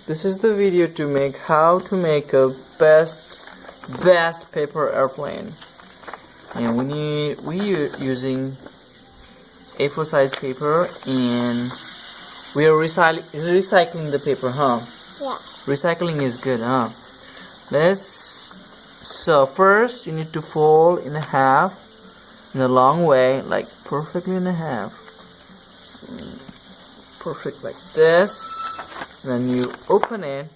This is the video to make how to make a best paper airplane. And we're using A4 size paper, and we are recycling the paper, huh? Yeah. Recycling is good, huh? So first you need to fold in half in a long way, like perfectly in half. Perfect like this. Then you open it,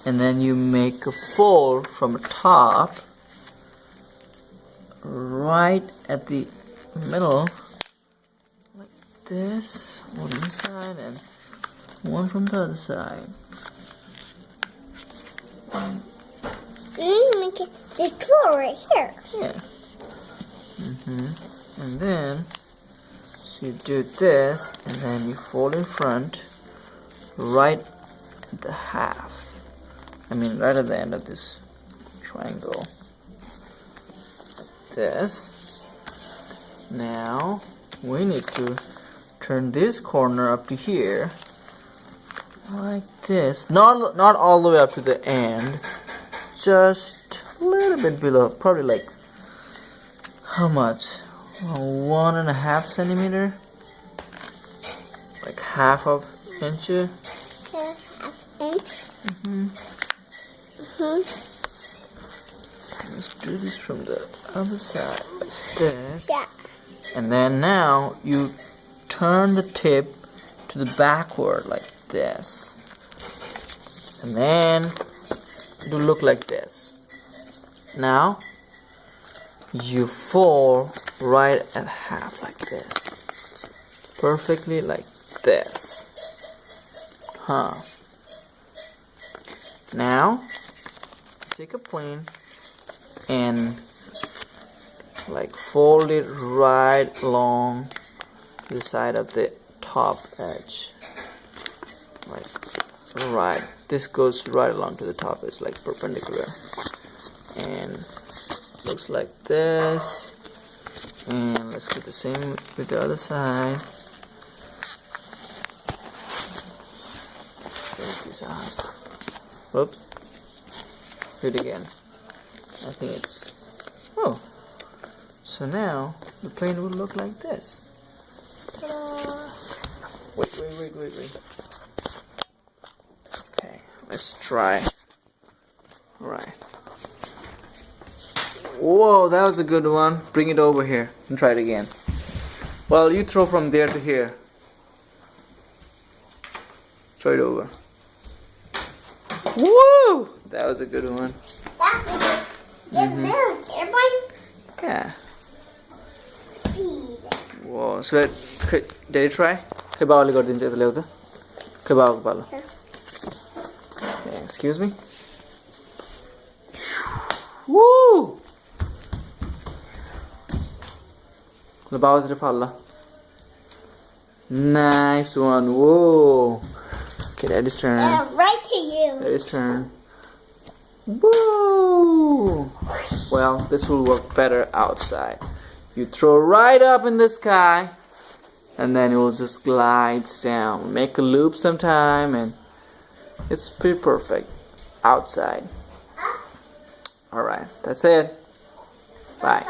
and then you make a fold from the top right at the middle, like this, one side and one from the other side. You make it the tool right here. Yeah. And then so you do this, and then you fold in front, right at the half. Right at the end of this triangle. Like this. Now we need to turn this corner up to here, like this. Not all the way up to the end. Just a little bit below. Probably like how much? 1.5 centimeter. Like half of inch. Yeah, half inch. Let's do this from the other side, like this. Yeah. And then now you turn the tip to the backward like this. And then it'll look like this. Now you fold right at half like this. Perfectly like this. Now take a plane and like fold it right along the side of the top edge. Like right. This goes right along to the top edge, like perpendicular. And looks like this. And let's do the same with the other side. Oops. Do it again. I think it's... Oh. So now the plane will look like this. Wait. Okay, let's try. Alright. Whoa, that was a good one. Bring it over here and try it again. Well, you throw from there to here. Throw it over. Woo! That was a good one. That's a good airplane. Yeah. Speed. Whoa. So, did you try? Okay, excuse me. Woo! Nice one. Whoa. Okay, Daddy's turn. Right to you. Daddy's turn. Woo! Well, this will work better outside. You throw right up in the sky, and then it will just glide down. Make a loop sometime, and it's pretty perfect outside. Alright, that's it. Bye.